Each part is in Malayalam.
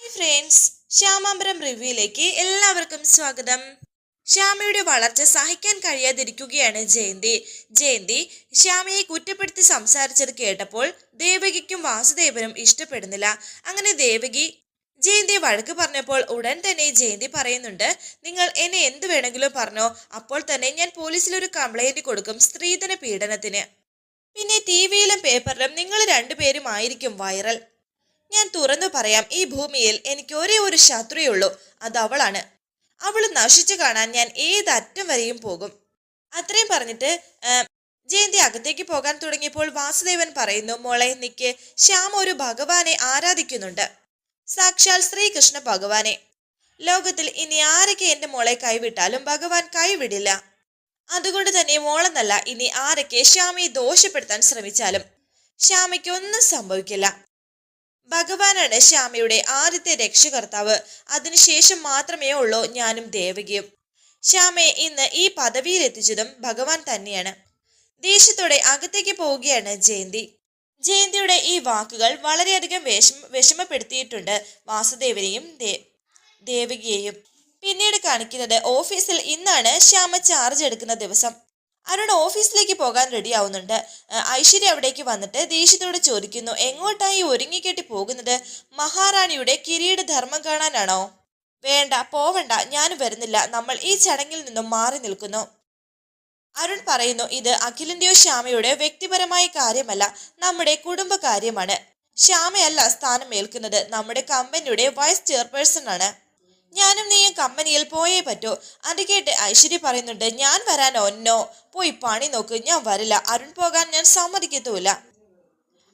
ഹായ് ഫ്രണ്ട്സ്, ശ്യാമാംബരം റിവ്യൂയിലേക്ക് എല്ലാവർക്കും സ്വാഗതം. ശ്യാമയുടെ വളർച്ച സഹിക്കാൻ കഴിയാതിരിക്കുകയാണ് ജയന്തി ശ്യാമയെ കുറ്റപ്പെടുത്തി സംസാരിച്ചത് കേട്ടപ്പോൾ ദേവകിക്കും വാസുദേവനും ഇഷ്ടപ്പെടുന്നില്ല. അങ്ങനെ ദേവകി ജയന്തിയെ വഴക്ക് പറഞ്ഞപ്പോൾ ഉടൻ തന്നെ ജയന്തി പറയുന്നുണ്ട്, നിങ്ങൾ എന്നെ എന്ത് വേണമെങ്കിലും പറഞ്ഞോ, അപ്പോൾ തന്നെ ഞാൻ പോലീസിൽ ഒരു കംപ്ലൈന്റ് കൊടുക്കും സ്ത്രീധന പീഡനത്തിന്. പിന്നെ ടിവിയിലും പേപ്പറിലും നിങ്ങൾ രണ്ടുപേരും ആയിരിക്കും വൈറൽ. ഞാൻ തുറന്നു പറയാം, ഈ ഭൂമിയിൽ എനിക്ക് ഒരേ ഒരു ശത്രുയുള്ളൂ, അത് അവളാണ്. അവൾ നശിച്ചു കാണാൻ ഞാൻ ഏതറ്റം വരെയും പോകും. അത്രയും പറഞ്ഞിട്ട് ജയന്തി അകത്തേക്ക് പോകാൻ തുടങ്ങിയപ്പോൾ വാസുദേവൻ പറയുന്നു, മോളെ നിക്ക്, ശ്യാം ഒരു ഭഗവാനെ ആരാധിക്കുന്നുണ്ട്, സാക്ഷാൽ ശ്രീകൃഷ്ണ ഭഗവാനെ. ലോകത്തിൽ ഇനി ആരൊക്കെ എന്റെ മോളെ കൈവിട്ടാലും ഭഗവാൻ കൈവിടില്ല. അതുകൊണ്ട് തന്നെ മോളെന്നല്ല, ഇനി ആരൊക്കെ ശ്യാമയെ ദോഷപ്പെടുത്താൻ ശ്രമിച്ചാലും ശ്യാമയ്ക്ക് ഒന്നും സംഭവിക്കില്ല. ഭഗവാനാണ് ശ്യാമയുടെ ആദ്യത്തെ രക്ഷകർത്താവ്. അതിനുശേഷം മാത്രമേ ഉള്ളൂ ഞാനും ദേവകിയും. ശ്യാമയെ ഇന്ന് ഈ പദവിയിൽ എത്തിച്ചതും ഭഗവാൻ തന്നെയാണ്. ദേഷ്യത്തോടെ അകത്തേക്ക് പോവുകയാണ് ജയന്തിയുടെ ഈ വാക്കുകൾ വളരെയധികം വിഷമപ്പെടുത്തിയിട്ടുണ്ട് വാസുദേവനെയും ദേവകിയെയും. പിന്നീട് കാണിക്കുന്നത് ഓഫീസിൽ ഇന്നാണ് ശ്യാമ ചാർജ് എടുക്കുന്ന ദിവസം. അരുൺ ഓഫീസിലേക്ക് പോകാൻ റെഡി ആവുന്നുണ്ട്. ഐശ്വര്യ അവിടേക്ക് വന്നിട്ട് ദേഷ്യത്തോട് ചോദിക്കുന്നു, എങ്ങോട്ടായി ഒരുങ്ങിക്കെട്ടി പോകുന്നത്? മഹാറാണിയുടെ കിരീട ധർമ്മം കാണാനാണോ? വേണ്ട, പോവണ്ട, ഞാൻ വരുന്നില്ല, നമ്മൾ ഈ ചടങ്ങിൽ നിന്നും മാറി നിൽക്കുന്നു. അരുൺ പറയുന്നു, ഇത് അഖിലിന്റെയോ ശ്യാമയുടെ വ്യക്തിപരമായ കാര്യമല്ല, നമ്മുടെ കുടുംബ കാര്യമാണ്. ശ്യാമയല്ല സ്ഥാനം ഏൽക്കുന്നത്, നമ്മുടെ കമ്പനിയുടെ വൈസ് ചെയർപേഴ്സൺ ആണ്. ഞാനും നീയും കമ്പനിയിൽ പോയേ പറ്റൂ. അത് കേട്ട് ഐശ്വര്യ പറയുന്നുണ്ട്, ഞാൻ വരാനോ? നോ, പോയി പണി നോക്ക്, ഞാൻ വരില്ല. അരുൺ പോകാൻ ഞാൻ സമ്മതിക്കത്തുമില്ല.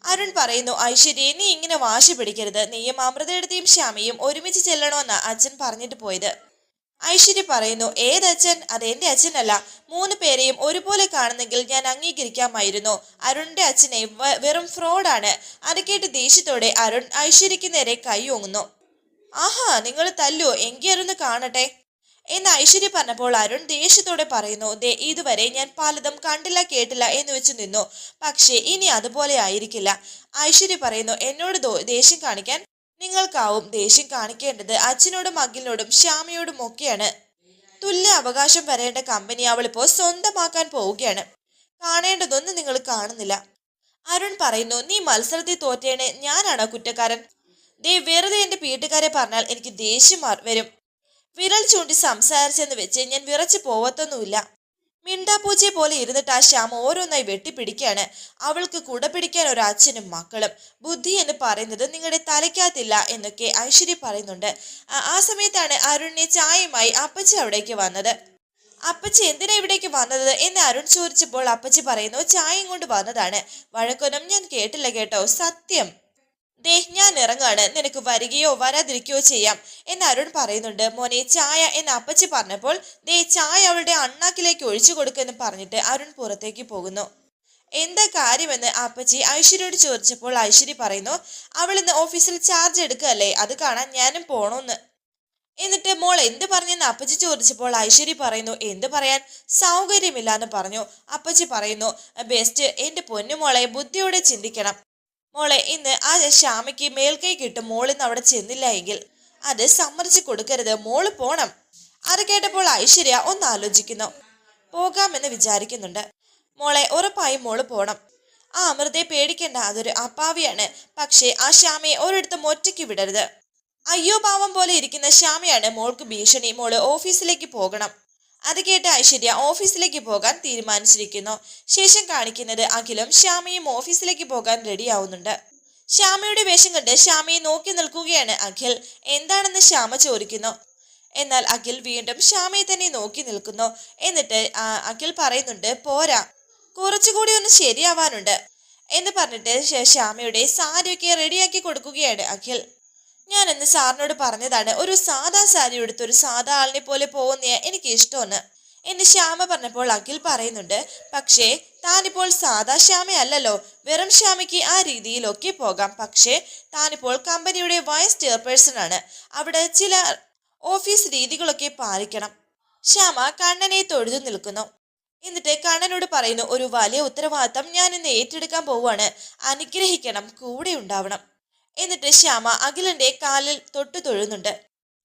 അരുൺ പറയുന്നു, ഐശ്വര്യ നീ ഇങ്ങനെ വാശി പിടിക്കരുത്, നീയും അമൃതയെടുത്തിയും ശ്യാമയും ഒരുമിച്ച് ചെല്ലണമെന്ന് അച്ഛൻ പറഞ്ഞിട്ട് പോയത്. ഐശ്വര്യ പറയുന്നു, ഏതച്ഛൻ? അത് എന്റെ അച്ഛനല്ല. 3 പേരെയും ഒരുപോലെ കാണുന്നെങ്കിൽ ഞാൻ അംഗീകരിക്കാമായിരുന്നു. അരുണിന്റെ അച്ഛനെ വെറും ഫ്രോഡാണ്. അത് കേട്ട് ദേഷ്യത്തോടെ അരുൺ ഐശ്വര്യക്ക് നേരെ കൈ ഓങ്ങുന്നു. ആഹാ, നിങ്ങൾ തല്ലോ, എങ്കിയൊന്ന് കാണട്ടെ എന്ന് ഐശ്വര്യ പറഞ്ഞപ്പോൾ അരുൺ ദേഷ്യത്തോടെ പറയുന്നു, ദേ ഇതുവരെ ഞാൻ പലതും കണ്ടില്ല കേട്ടില്ല എന്ന് വെച്ച് നിന്നു, പക്ഷേ ഇനി അതുപോലെ ആയിരിക്കില്ല. ഐശ്വര്യ പറയുന്നു, എന്നോട് ദേഷ്യം കാണിക്കാൻ നിങ്ങൾക്കാവും. ദേഷ്യം കാണിക്കേണ്ടത് അച്ഛനോടും അഖിലിനോടും ശ്യാമയോടും ഒക്കെയാണ്. തുല്യ അവകാശം വരേണ്ട കമ്പനി അവളിപ്പോ സ്വന്തമാക്കാൻ പോവുകയാണ്. കാണേണ്ടതൊന്നും നിങ്ങൾ കാണുന്നില്ല. അരുൺ പറയുന്നു, നീ മത്സരത്തിൽ തോറ്റേണ് ഞാനാണോ കുറ്റക്കാരൻ? ദേ വെറുതെ എന്റെ വീട്ടുകാരെ പറഞ്ഞാൽ എനിക്ക് ദേഷ്യം വരും. വിരൽ ചൂണ്ടി സംസാരിച്ചെന്ന് വെച്ച് ഞാൻ വിറച്ചു പോവത്തൊന്നുമില്ല. മിണ്ടാപ്പൂച്ചയെ പോലെ ഇരുന്നിട്ട് ആ ശ്യാമ ഓരോന്നായി വെട്ടിപ്പിടിക്കുകയാണ്. അവൾക്ക് കുട പിടിക്കാൻ ഒരു അച്ഛനും മക്കളും. ബുദ്ധി എന്ന് പറയുന്നത് നിങ്ങളുടെ തലയ്ക്കകത്തില്ല എന്നൊക്കെ ഐശ്വര്യ പറയുന്നുണ്ട്. ആ സമയത്താണ് അരുണിനെ ചായയുമായി അപ്പച്ചി അവിടേക്ക് വന്നത്. അപ്പച്ചി എന്തിനാ ഇവിടേക്ക് വന്നത് എന്ന് അരുൺ ചോദിച്ചപ്പോൾ അപ്പച്ചി പറയുന്നു, ചായയും കൊണ്ട് വന്നതാണ്. വഴക്കൊന്നും ഞാൻ കേട്ടില്ല കേട്ടോ, സത്യം. ദേ ഞാൻ ഇറങ്ങാണ്, നിനക്ക് വരികയോ വരാതിരിക്കുകയോ ചെയ്യാം എന്ന് അരുൺ പറയുന്നുണ്ട്. മോനെ ചായ എന്ന് അപ്പച്ചി പറഞ്ഞപ്പോൾ ദേ ചായ അവളുടെ അണ്ണാക്കിലേക്ക് ഒഴിച്ചു കൊടുക്കുമെന്ന് പറഞ്ഞിട്ട് അരുൺ പുറത്തേക്ക് പോകുന്നു. എന്താ കാര്യമെന്ന് അപ്പച്ചി ഐശ്വര്യയോട് ചോദിച്ചപ്പോൾ ഐശ്വര്യ പറയുന്നു, അവൾ ഇന്ന് ഓഫീസിൽ ചാർജ് എടുക്കുകയല്ലേ, അത് കാണാൻ ഞാനും പോണോന്ന്. എന്നിട്ട് മോൾ എന്ത് പറഞ്ഞെന്ന് അപ്പച്ചി ചോദിച്ചപ്പോൾ ഐശ്വര്യ പറയുന്നു, എന്ത് പറയാൻ, സൗകര്യമില്ല എന്ന് പറഞ്ഞു. അപ്പച്ചി പറയുന്നു, ബെസ്റ്റ്, എന്റെ പൊന്നുമോളെ ബുദ്ധിയോടെ ചിന്തിക്കണം. മോളെ ഇന്ന് ആ ശ്യാമയ്ക്ക് മേൽക്കൈ കിട്ടും. മോളിന്ന് അവിടെ ചെന്നില്ല എങ്കിൽ അത് സമ്മതിച്ചു കൊടുക്കരുത്, മോള് പോണം. അത് കേട്ടപ്പോൾ ഐശ്വര്യ ഒന്ന് ആലോചിക്കുന്നു. പോകാമെന്ന് വിചാരിക്കുന്നുണ്ട്. മോളെ ഉറപ്പായും മോള് പോണം. ആ അമൃതയെ പേടിക്കേണ്ട, അതൊരു അപ്പാവിയാണ്. പക്ഷേ ആ ശ്യാമയെ ഒരിടത്തും ഒറ്റയ്ക്ക് വിടരുത്. അയ്യോ പാവം പോലെ ഇരിക്കുന്ന ശ്യാമയാണ് മോൾക്ക് ഭീഷണി. മോള് ഓഫീസിലേക്ക് പോകണം. അത് കേട്ട് ഐശ്വര്യ ഓഫീസിലേക്ക് പോകാൻ തീരുമാനിച്ചിരിക്കുന്നു. ശേഷം കാണിക്കുന്നത് അഖിലും ശ്യാമയും ഓഫീസിലേക്ക് പോകാൻ റെഡിയാവുന്നുണ്ട്. ശ്യാമയുടെ വേഷം കണ്ട് ശ്യാമയെ നോക്കി നിൽക്കുകയാണ് അഖിൽ. എന്താണെന്ന് ശ്യാമ ചോദിക്കുന്നു. എന്നാൽ അഖിൽ വീണ്ടും ശ്യാമയെ തന്നെ നോക്കി നിൽക്കുന്നു. എന്നിട്ട് അഖിൽ പറയുന്നുണ്ട്, പോരാ, കുറച്ചുകൂടി ഒന്ന് ശരിയാവാനുണ്ട് എന്ന് പറഞ്ഞിട്ട് ശ്യാമയുടെ സാരിയൊക്കെ റെഡിയാക്കി കൊടുക്കുകയാണ് അഖിൽ. ഞാൻ എന്ന് സാറിനോട് പറഞ്ഞതാണ്, ഒരു സാധാ സാരി എടുത്ത് ഒരു സാധാ ആളിനെ പോലെ പോകുന്ന എനിക്ക് ഇഷ്ടമാണ് എന്ന് ശ്യാമ പറഞ്ഞപ്പോൾ അഖിൽ പറയുന്നുണ്ട്, പക്ഷേ താനിപ്പോൾ സാധാ ശ്യാമയല്ലല്ലോ. വെറും ശ്യാമയ്ക്ക് ആ രീതിയിലൊക്കെ പോകാം, പക്ഷേ താനിപ്പോൾ കമ്പനിയുടെ വൈസ് ചെയർപേഴ്സൺ ആണ്. അവിടെ ചില ഓഫീസ് രീതികളൊക്കെ പാലിക്കണം. ശ്യാമ കണ്ണനെ തൊഴുതു നിൽക്കുന്നു. എന്നിട്ട് കണ്ണനോട് പറയുന്നു, ഒരു വലിയ ഉത്തരവാദിത്തം ഞാൻ ഇന്ന് ഏറ്റെടുക്കാൻ പോവുകയാണ്, അനുഗ്രഹിക്കണം, കൂടെ ഉണ്ടാവണം എന്നിട്ട് ശ്യാമ അഖിലിന്റെ കാലിൽ തൊട്ടു തൊഴുന്നുണ്ട്,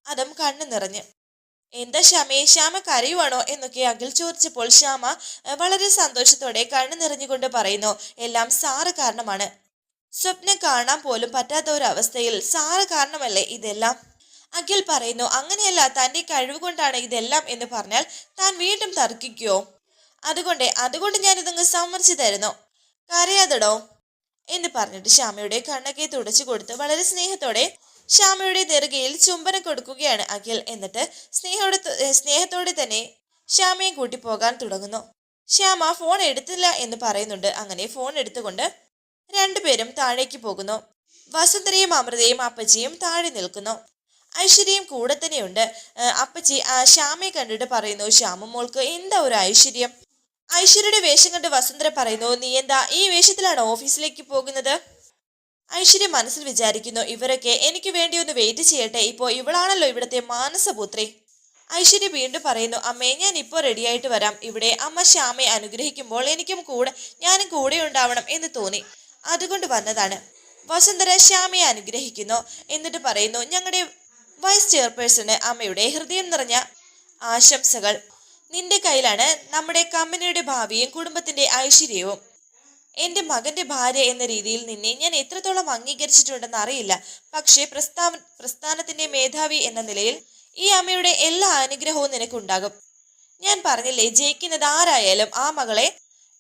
അതും കണ്ണു നിറഞ്ഞ്. എന്താ ശ്യാമേ, ശ്യാമ കരയുവാണോ എന്നൊക്കെ അഖിൽ ചോദിച്ചപ്പോൾ ശ്യാമ വളരെ സന്തോഷത്തോടെ കണ്ണു നിറഞ്ഞുകൊണ്ട് പറയുന്നു, എല്ലാം സാറ് കാരണമാണ്. സ്വപ്നം കാണാൻ പോലും പറ്റാത്ത ഒരു അവസ്ഥയിൽ സാറ് കാരണമല്ലേ ഇതെല്ലാം. അഖിൽ പറയുന്നു, അങ്ങനെയല്ല, തന്റെ കഴിവ് കൊണ്ടാണ് ഇതെല്ലാം എന്ന് പറഞ്ഞാൽ താൻ വീണ്ടും തർക്കിക്കുവോ? അതുകൊണ്ട് ഞാൻ ഇതങ്ങ് സമ്മതിച്ചു തരുന്നു, കരയാതടോ എന്ന് പറഞ്ഞിട്ട് ശ്യാമയുടെ കണ്ണൊക്കെ തുടച്ചു കൊടുത്ത് വളരെ സ്നേഹത്തോടെ ശ്യാമയുടെ നെറുകയിൽ ചുംബനം കൊടുക്കുകയാണ് അഖിൽ. എന്നിട്ട് സ്നേഹത്തോടെ തന്നെ ശ്യാമയെ കൂട്ടി പോകാൻ തുടങ്ങുന്നു. ശ്യാമ ഫോൺ എടുത്തില്ല എന്ന് പറയുന്നുണ്ട്. അങ്ങനെ ഫോൺ എടുത്തുകൊണ്ട് രണ്ടുപേരും താഴേക്ക് പോകുന്നു. വസുന്ധരയും അമൃതയും അപ്പച്ചിയും താഴെ നിൽക്കുന്നു. ഐശ്വര്യയും കൂടെ തന്നെയുണ്ട്. അപ്പച്ചി ശ്യാമയെ കണ്ടിട്ട് പറയുന്നു, ശ്യാമ മോൾക്ക് എന്താ ഒരു ഐശ്വര്യം. ഐശ്വര്യയുടെ വേഷം കണ്ട് വസുന്ധര പറയുന്നു, നീ എന്താ ഈ വേഷത്തിലാണ് ഓഫീസിലേക്ക് പോകുന്നത്? ഐശ്വര്യ മനസ്സിൽ വിചാരിക്കുന്നു, ഇവരൊക്കെ എനിക്ക് വേണ്ടി ഒന്ന് വെയിറ്റ് ചെയ്യട്ടെ, ഇപ്പോ ഇവളാണല്ലോ ഇവിടുത്തെ മാനസപുത്രി. ഐശ്വര്യ വീണ്ടും പറയുന്നു, അമ്മേ ഞാൻ ഇപ്പോൾ റെഡിയായിട്ട് വരാം. ഇവിടെ അമ്മ ശ്യാമയെ അനുഗ്രഹിക്കുമ്പോൾ ഞാനും കൂടെ ഉണ്ടാവണം എന്ന് തോന്നി, അതുകൊണ്ട് വന്നതാണ്. വസുന്ധര ശ്യാമയെ അനുഗ്രഹിക്കുന്നു. എന്നിട്ട് പറയുന്നു, ഞങ്ങളുടെ വൈസ് ചെയർപേഴ്സണ് അമ്മയുടെ ഹൃദയം നിറഞ്ഞ ആശംസകൾ. നിന്റെ കയ്യിലാണ് നമ്മുടെ കമ്പനിയുടെ ഭാവിയും കുടുംബത്തിന്റെ ഐശ്വര്യവും. എന്റെ മകന്റെ ഭാര്യ എന്ന രീതിയിൽ നിന്നെ ഞാൻ എത്രത്തോളം അംഗീകരിച്ചിട്ടുണ്ടെന്ന് അറിയില്ല. പക്ഷേ പ്രസ്ഥാനത്തിന്റെ മേധാവി എന്ന നിലയിൽ ഈ അമ്മയുടെ എല്ലാ അനുഗ്രഹവും നിനക്കുണ്ടാകും. ഞാൻ പറഞ്ഞില്ലേ, ജയിക്കുന്നത് ആരായാലും ആ മകളെ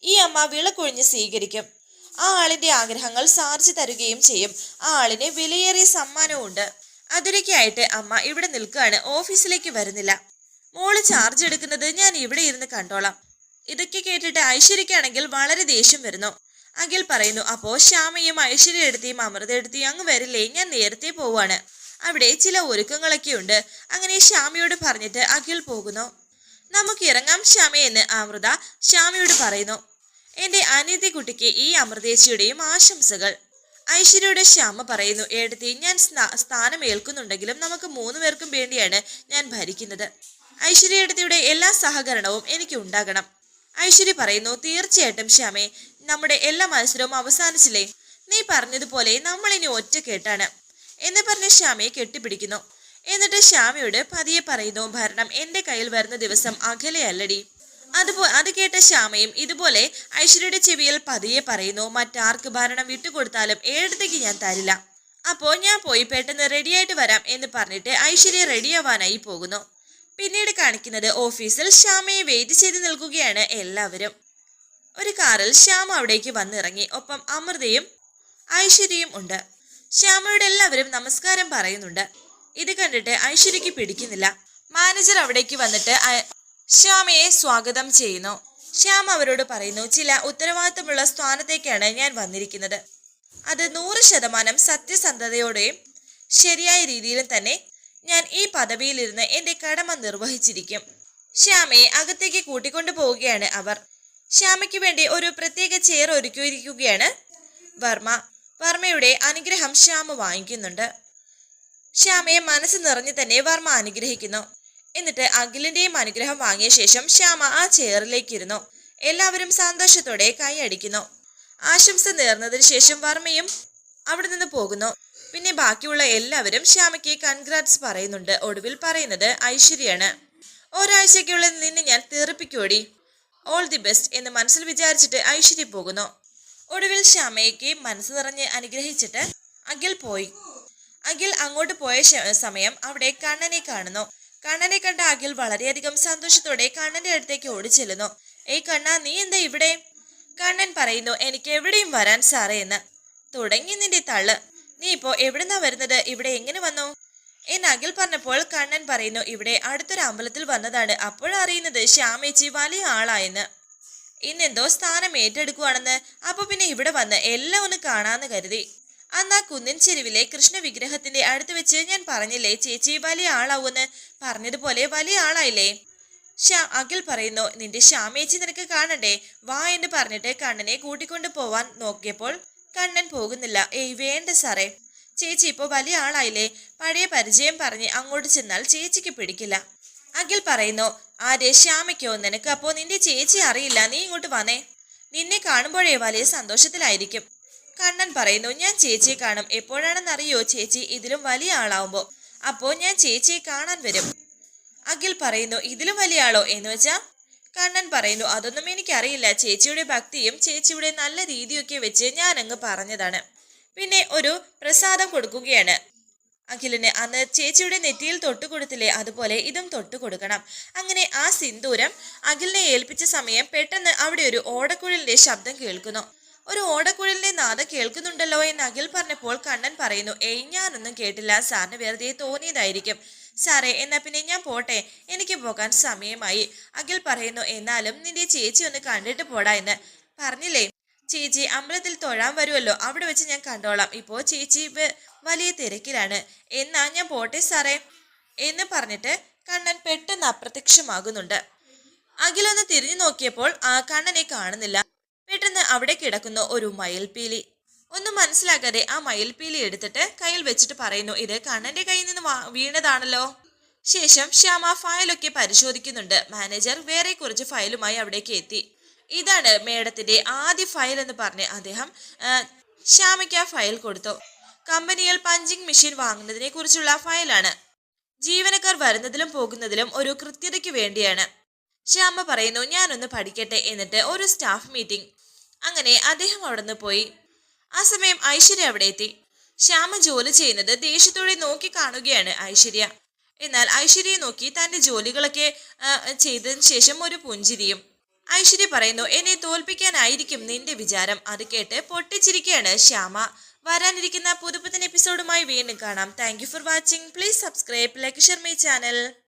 ഈ അമ്മ വിളക്കൊഴിഞ്ഞ് സ്വീകരിക്കും. ആ ആളിന്റെ ആഗ്രഹങ്ങൾ സാധിച്ചു തരുകയും ചെയ്യും. ആ ആളിന് വിലയേറിയ സമ്മാനവും ഉണ്ട്. അതിലേക്കായിട്ട് അമ്മ ഇവിടെ നിൽക്കുകയാണ്, ഓഫീസിലേക്ക് വരുന്നില്ല. മോള് ചാർജ് എടുക്കുന്നത് ഞാൻ ഇവിടെ ഇരുന്ന് കണ്ടോളാം. ഇതൊക്കെ കേട്ടിട്ട് ഐശ്വര്യക്കാണെങ്കിൽ വളരെ ദേഷ്യം വരുന്നു. അഖിൽ പറയുന്നു, അപ്പോ ശ്യാമയും ഐശ്വര്യ എടുത്തിയും അമൃത എടുത്തിയും അങ്ങ് വരില്ലേ? ഞാൻ നേരത്തെ പോവാണ്, അവിടെ ചില ഒരുക്കങ്ങളൊക്കെ ഉണ്ട്. അങ്ങനെ ശ്യാമയോട് പറഞ്ഞിട്ട് അഖിൽ പോകുന്നു. നമുക്ക് ഇറങ്ങാം ശ്യാമയെന്ന് അമൃത ശ്യാമയോട് പറയുന്നു. എന്റെ അനിയത്തി കുട്ടിക്ക് ഈ അമൃതേച്ചിയുടെയും ആശംസകൾ. ഐശ്വര്യയുടെ ശ്യാമ പറയുന്നു, ഏടത്തി ഞാൻ സ്ഥാനം ഏൽക്കുന്നുണ്ടെങ്കിലും നമുക്ക് 3 പേർക്കും വേണ്ടിയാണ് ഞാൻ ഭരിക്കുന്നത്. ഐശ്വര്യ ഏടത്തിയുടെ എല്ലാ സഹകരണവും എനിക്ക് ഉണ്ടാകണം. ഐശ്വര്യ പറയുന്നു, തീർച്ചയായിട്ടും ശ്യാമേ, നമ്മുടെ എല്ലാ മത്സരവും അവസാനിച്ചില്ലേ? നീ പറഞ്ഞതുപോലെ നമ്മൾ ഇനി ഒറ്റക്കെട്ടാണ് എന്ന് പറഞ്ഞ് ശ്യാമയെ കെട്ടിപ്പിടിക്കുന്നു. എന്നിട്ട് ശ്യാമയോട് പതിയെ പറയുന്നു, ഭരണം എന്റെ കയ്യിൽ വരുന്ന ദിവസം അകലെയല്ലടി. അത് കേട്ട ശ്യാമയും ഇതുപോലെ ഐശ്വര്യയുടെ ചെവിയിൽ പതിയെ പറയുന്നു, മറ്റാർക്ക് ഭരണം വിട്ടുകൊടുത്താലും ഏടത്തേക്ക് ഞാൻ തരില്ല. അപ്പോൾ ഞാൻ പോയി പെട്ടെന്ന് റെഡിയായിട്ട് വരാം എന്ന് പറഞ്ഞിട്ട് ഐശ്വര്യ റെഡിയാവാനായി പോകുന്നു. പിന്നീട് കാണിക്കുന്നത് ഓഫീസിൽ ശ്യാമയെ വെയിറ്റ് ചെയ്ത് നിൽക്കുകയാണ് എല്ലാവരും. ഒരു കാറിൽ ശ്യാമ അവിടേക്ക് വന്നിറങ്ങി. ഒപ്പം അമൃതയും ഐശ്വര്യയും ഉണ്ട്. ശ്യാമയോട് എല്ലാവരും നമസ്കാരം പറയുന്നുണ്ട്. ഇത് കണ്ടിട്ട് ഐശ്വര്യക്ക് പിടിക്കുന്നില്ല. മാനേജർ അവിടേക്ക് വന്നിട്ട് ശ്യാമയെ സ്വാഗതം ചെയ്യുന്നു. ശ്യാമ അവരോട് പറയുന്നു, ചില ഉത്തരവാദിത്തമുള്ള സ്ഥാനത്തേക്കാണ് ഞാൻ വന്നിരിക്കുന്നത്. അത് 100% സത്യസന്ധതയോടെയും ശരിയായ രീതിയിലും തന്നെ ഞാൻ ഈ പദവിയിലിരുന്ന് എന്റെ കടമ നിർവഹിച്ചിരിക്കും. ശ്യാമയെ അകത്തേക്ക് കൂട്ടിക്കൊണ്ടു പോവുകയാണ് അവർ. ശ്യാമയ്ക്ക് വേണ്ടി ഒരു പ്രത്യേക ചെയർ ഒരുക്കിയിരിക്കുകയാണ് വർമ്മയുടെ അനുഗ്രഹം ശ്യാമ വാങ്ങിക്കുന്നുണ്ട്. ശ്യാമയെ മനസ്സ് നിറഞ്ഞു തന്നെ വർമ്മ അനുഗ്രഹിക്കുന്നു. എന്നിട്ട് അഖിലിന്റെയും അനുഗ്രഹം വാങ്ങിയ ശേഷം ശ്യാമ ആ ചെയറിലേക്ക് ഇരുന്നു. എല്ലാവരും സന്തോഷത്തോടെ കൈയടിക്കുന്നു. ആശംസ നേർന്നതിന് ശേഷം വർമ്മയും അവിടെ നിന്ന് പോകുന്നു. പിന്നെ ബാക്കിയുള്ള എല്ലാവരും ശ്യാമയ്ക്ക് കൺഗ്രാറ്റ്സ് പറയുന്നുണ്ട്. ഒടുവിൽ പറയുന്നത് ഐശ്വര്യാണ്. ഒരാഴ്ചയ്ക്കുള്ളിൽ നിന്നെ ഞാൻ തെറിപ്പിക്കോടി, ഓൾ ദി ബെസ്റ്റ് എന്ന് മനസ്സിൽ വിചാരിച്ചിട്ട് ഐശ്വര്യ പോകുന്നു. ഒടുവിൽ ശ്യാമയ്ക്ക് മനസ്സ് നിറഞ്ഞ് അനുഗ്രഹിച്ചിട്ട് അഖിൽ പോയി. അഖിൽ അങ്ങോട്ട് പോയ സമയം അവിടെ കണ്ണനെ കാണുന്നു. കണ്ണനെ കണ്ട അഖിൽ വളരെയധികം സന്തോഷത്തോടെ കണ്ണന്റെ അടുത്തേക്ക് ഓടിച്ചെല്ലുന്നു. ഏയ് കണ്ണ, നീ എന്താ ഇവിടെ? കണ്ണൻ പറയുന്നു, എനിക്ക് എവിടെയും വരാൻ സാറേ എന്ന്. തുടങ്ങി നിന്റെ തള്ള്. നീ ഇപ്പോ എവിടുന്നാ വരുന്നത്? ഇവിടെ എങ്ങനെ വന്നു എന്ന് അഖിൽ പറഞ്ഞപ്പോൾ കണ്ണൻ പറയുന്നു, ഇവിടെ അടുത്തൊരു അമ്പലത്തിൽ വന്നതാണ്. അപ്പോഴറിയുന്നത് ശ്യാമേച്ചി വലിയ ആളായെന്ന്. ഇന്നെന്തോ സ്ഥാനം ഏറ്റെടുക്കുവാണെന്ന്. അപ്പൊ പിന്നെ ഇവിടെ വന്ന് എല്ലാം ഒന്ന് കാണാന്ന് കരുതി. അന്ന് ആ കുന്നിൻ ചെരുവിലെ കൃഷ്ണ വിഗ്രഹത്തിന്റെ അടുത്ത് വെച്ച് ഞാൻ പറഞ്ഞില്ലേ ചേച്ചി വലിയ ആളാവൂന്ന്? പറഞ്ഞതുപോലെ വലിയ ആളായില്ലേ? അഖിൽ പറയുന്നു, നിന്റെ ശ്യാമേച്ചി നിനക്ക് കാണണ്ടേ? വാ എന്ന് പറഞ്ഞിട്ട് കണ്ണനെ കൂട്ടിക്കൊണ്ടു പോവാൻ നോക്കിയപ്പോൾ കണ്ണൻ പോകുന്നില്ല. ഏയ് വേണ്ട സാറേ, ചേച്ചി ഇപ്പൊ വലിയ ആളായില്ലേ, പഴയ പരിചയം പറഞ്ഞ് അങ്ങോട്ട് ചെന്നാൽ ചേച്ചിക്ക് പിടിക്കില്ല. അഖിൽ പറയുന്നു, ആരെ? ശ്യാമയ്ക്കോ? നിനക്ക് അപ്പോ നിന്റെ ചേച്ചി അറിയില്ല, നീ ഇങ്ങോട്ട് വന്നേ. നിന്നെ കാണുമ്പോഴേ വലിയ സന്തോഷത്തിലായിരിക്കും. കണ്ണൻ പറയുന്നു, ഞാൻ ചേച്ചിയെ കാണും. എപ്പോഴാണെന്നറിയോ ചേച്ചി ഇതിലും വലിയ ആളാവുമ്പോ. അപ്പോ ഞാൻ ചേച്ചിയെ കാണാൻ വരും. അഖിൽ പറയുന്നു, ഇതിലും വലിയ ആളോ എന്ന് വെച്ചാ? കണ്ണൻ പറയുന്നു, അതൊന്നും എനിക്കറിയില്ല. ചേച്ചിയുടെ ഭക്തിയും ചേച്ചിയുടെ നല്ല രീതിയൊക്കെ വെച്ച് ഞാൻ അങ്ങ് പറഞ്ഞതാണ്. പിന്നെ ഒരു പ്രസാദം കൊടുക്കുകയാണ് അഖിലിന്. അന്ന് ചേച്ചിയുടെ നെറ്റിയിൽ തൊട്ടുകൊടുത്തില്ലേ, അതുപോലെ ഇതും തൊട്ടുകൊടുക്കണം. അങ്ങനെ ആ സിന്ദൂരം അഖിലിനെ ഏൽപ്പിച്ച സമയം പെട്ടെന്ന് അവിടെ ഒരു ഓടക്കുഴലിന്റെ ശബ്ദം കേൾക്കുന്നു. ഒരു ഓടക്കുഴലിന്റെ നാദം കേൾക്കുന്നുണ്ടല്ലോ എന്ന് അഖിൽ പറഞ്ഞപ്പോൾ കണ്ണൻ പറയുന്നു, ഏയ് ഞാനൊന്നും കേട്ടില്ല, സാറിന് വെറുതെ തോന്നിയതായിരിക്കും. സാറേ, എന്നാ പിന്നെ ഞാൻ പോട്ടെ, എനിക്ക് പോകാൻ സമയമായി. അഖിൽ പറയുന്നു, എന്നാലും നിന്റെ ചേച്ചി ഒന്ന് കണ്ടിട്ട് പോടാ എന്ന് പറഞ്ഞില്ലേ. ചേച്ചി അമ്പലത്തിൽ തൊഴാൻ വരുമല്ലോ, അവിടെ വെച്ച് ഞാൻ കണ്ടോളാം. ഇപ്പോ ചേച്ചി വലിയ തിരക്കിലാണ്. എന്നാ ഞാൻ പോട്ടെ സാറേ എന്ന് പറഞ്ഞിട്ട് കണ്ണൻ പെട്ടെന്ന് അപ്രത്യക്ഷമാകുന്നുണ്ട്. അഖിലൊന്ന് തിരിഞ്ഞു നോക്കിയപ്പോൾ ആ കണ്ണനെ കാണുന്നില്ല. പെട്ടെന്ന് അവിടെ കിടക്കുന്നു ഒരു മയിൽപീലി. ഒന്നും മനസ്സിലാക്കാതെ ആ മയിൽപീലി എടുത്തിട്ട് കയ്യിൽ വെച്ചിട്ട് പറയുന്നു, ഇത് കണ്ണന്റെ കയ്യിൽ നിന്ന് വീണതാണല്ലോ. ശേഷം ശ്യാമ ഫയലൊക്കെ പരിശോധിക്കുന്നുണ്ട്. മാനേജർ വേറെ കുറച്ച് ഫയലുമായി അവിടേക്ക് എത്തി. ഇതാണ് മേഡത്തിന്റെ ആദ്യ ഫയൽ എന്ന് പറഞ്ഞ് അദ്ദേഹം ശ്യാമയ്ക്ക് ആ ഫയൽ കൊടുത്തു. കമ്പനിയിൽ പഞ്ചിങ് മെഷീൻ വാങ്ങുന്നതിനെ കുറിച്ചുള്ള ഫയലാണ്. ജീവനക്കാർ വരുന്നതിലും പോകുന്നതിലും ഒരു കൃത്യതയ്ക്ക് വേണ്ടിയാണ്. ശ്യാമ പറയുന്നു, ഞാനൊന്ന് പഠിക്കട്ടെ. എന്നിട്ട് ഒരു സ്റ്റാഫ് മീറ്റിംഗ്. അങ്ങനെ അദ്ദേഹം അവിടെ നിന്ന് പോയി. ആ സമയം ഐശ്വര്യ അവിടെ എത്തി. ശ്യാമ ജോലി ചെയ്യുന്നത് ദേഷ്യത്തോടെ നോക്കി കാണുകയാണ് ഐശ്വര്യ. എന്നാൽ ഐശ്വര്യയെ നോക്കി തന്റെ ജോലികളൊക്കെ ചെയ്തതിനു ശേഷം ഒരു പുഞ്ചിരിയും. ഐശ്വര്യ പറയുന്നു, എന്നെ തോൽപ്പിക്കാനായിരിക്കും നിന്റെ വിചാരം. അത് കേട്ട് പൊട്ടിച്ചിരിക്കുകയാണ് ശ്യാമ. വരാനിരിക്കുന്ന പുതുപുത്തൻ എപ്പിസോഡുമായി വീണ്ടും കാണാം. Thank you for watching. Please subscribe, like, share my channel.